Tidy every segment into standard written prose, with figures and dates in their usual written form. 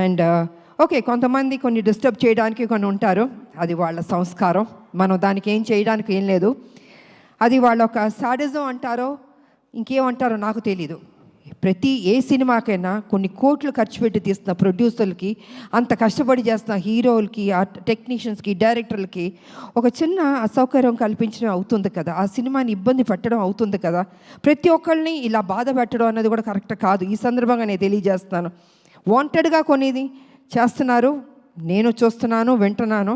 And okay, కొంతమంది కొన్ని disturb చేయడానికి కొన్ని ఉంటారు, అది వాళ్ళ సంస్కారం, మనం దానికి ఏం చేయడానికి ఏం లేదు. అది వాళ్ళ ఒక సాడిజం అంటారో ఇంకేమంటారో నాకు తెలీదు. ప్రతి ఏ సినిమాకైనా కొన్ని కోట్లు ఖర్చు పెట్టి తీస్తున్న ప్రొడ్యూసర్లకి, అంత కష్టపడి చేస్తున్న హీరోలకి, ఆ టెక్నీషియన్స్కి, డైరెక్టర్లకి ఒక చిన్న అసౌకర్యం కల్పించడం అవుతుంది కదా, ఆ సినిమాని ఇబ్బంది పెట్టడం అవుతుంది కదా. ప్రతి ఒక్కరిని ఇలా బాధ పెట్టడం అన్నది కూడా కరెక్ట్ కాదు. ఈ సందర్భంగా నేను తెలియజేస్తున్నాను, వాంటెడ్గా కొనేది చేస్తున్నారు, నేను చూస్తున్నాను, వింటున్నాను.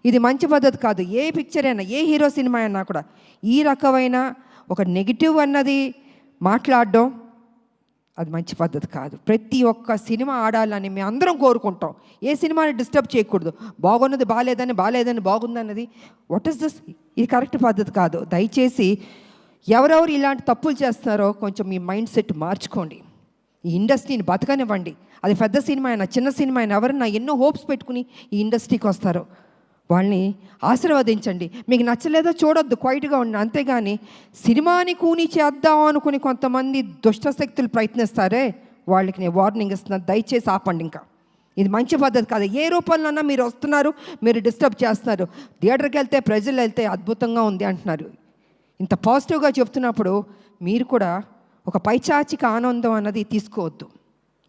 ఇది మంచి పద్ధతి కాదు. ఏ పిక్చర్ అయినా, ఏ హీరో సినిమా అయినా కూడా ఈ రకమైన ఒక నెగిటివ్ అన్నది మాట్లాడడం అది మంచి పద్ధతి కాదు. ప్రతి ఒక్క సినిమా ఆడాలని మేము అందరం కోరుకుంటాం. ఏ సినిమాని డిస్టర్బ్ చేయకూడదు. బాగున్నది బాగాలేదని బాగుందన్నది వాట్ ఈస్ దిస్? ఇది కరెక్ట్ పద్ధతి కాదు. దయచేసి ఎవరెవరు ఇలాంటి తప్పులు చేస్తున్నారో కొంచెం మీ మైండ్ సెట్ మార్చుకోండి. ఈ ఇండస్ట్రీని బతకనివ్వండి. అది పెద్ద సినిమా అయినా చిన్న సినిమా అయినా ఎవరన్నా ఎన్నో హోప్స్ పెట్టుకుని ఈ ఇండస్ట్రీకి వస్తారో వాళ్ళని ఆశీర్వదించండి. మీకు నచ్చలేదో చూడొద్దు, క్వైట్గా ఉండి. అంతేగాని సినిమాని కూని చేద్దాం అనుకుని కొంతమంది దుష్టశక్తులు ప్రయత్నిస్తారే, వాళ్ళకి నేను వార్నింగ్ ఇస్తున్నాను, దయచేసి ఆపండి. ఇంకా ఇది మంచి పద్ధతి కాదు. ఏ రూపంలోనన్నా మీరు వస్తున్నారు, మీరు డిస్టర్బ్ చేస్తున్నారు. థియేటర్కి వెళ్తే ప్రజలు వెళ్తే అద్భుతంగా ఉంది అంటున్నారు. ఇంత పాజిటివ్గా చెప్తున్నప్పుడు మీరు కూడా ఒక పైచాచిక ఆనందం అన్నది తీసుకోవద్దు.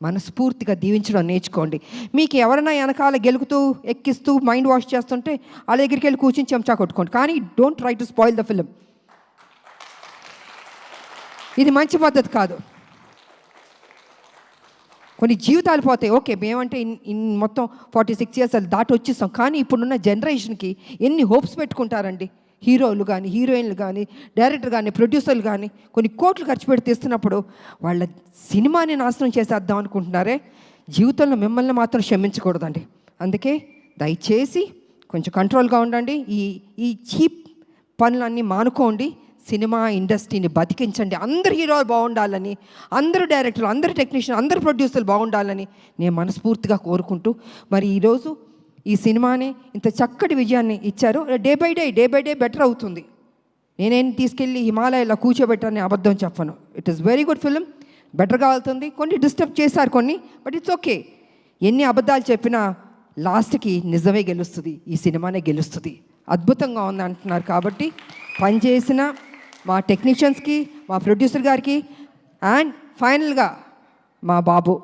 మనస్ఫూర్తిగా దీవించడం నేర్చుకోండి. మీకు ఎవరైనా వెనకాల గెలుకుతూ ఎక్కిస్తూ మైండ్ వాష్ చేస్తుంటే వాళ్ళ దగ్గరికి వెళ్ళి కూర్చొని చెంచా కొట్టుకోండి. కానీ don't try to spoil the film. ఇది మంచి పద్ధతి కాదు. కొన్ని జీవితాలు పోతాయి. ఓకే, మేమంటే మొత్తం 46 years దాటి వచ్చేస్తాం. కానీ ఇప్పుడున్న జనరేషన్కి ఎన్ని హోప్స్ పెట్టుకుంటారండి. హీరోలు కానీ, హీరోయిన్లు కానీ, డైరెక్టర్ కానీ, ప్రొడ్యూసర్లు కానీ కొన్ని కోట్లు ఖర్చు పెట్టి తీస్తున్నప్పుడు వాళ్ళ సినిమాని నాశనం చేసేద్దాం అనుకుంటున్నారే. జీవితంలో మిమ్మల్ని మాత్రం క్షమించకూడదండి. అందుకే దయచేసి కొంచెం కంట్రోల్గా ఉండండి. ఈ చీప్ పనులన్నీ మానుకోండి. సినిమా ఇండస్ట్రీని బతికించండి. అందరు హీరోలు బాగుండాలని, అందరు డైరెక్టర్లు, అందరు టెక్నీషియన్, అందరు ప్రొడ్యూసర్లు బాగుండాలని నేను మనస్ఫూర్తిగా కోరుకుంటూ, మరి ఈరోజు ఈ సినిమాని ఇంత చక్కటి విజయాన్ని ఇచ్చారు. డే బై డే బెటర్ అవుతుంది. నేనేం తీసుకెళ్ళి హిమాలయాలో కూర్చోబెట్టాలని అబద్ధం చెప్పను. It is very good film, బెటర్గా వెళ్తుంది. కొన్ని డిస్టర్బ్ చేశారు కొన్ని, బట్ ఇట్స్ ఓకే. ఎన్ని అబద్ధాలు చెప్పినా లాస్ట్కి నిజమే గెలుస్తుంది, ఈ సినిమానే గెలుస్తుంది. అద్భుతంగా ఉంది అంటున్నారు. కాబట్టి పనిచేసిన మా టెక్నీషియన్స్కి, మా ప్రొడ్యూసర్ గారికి, అండ్ ఫైనల్గా మా బాబు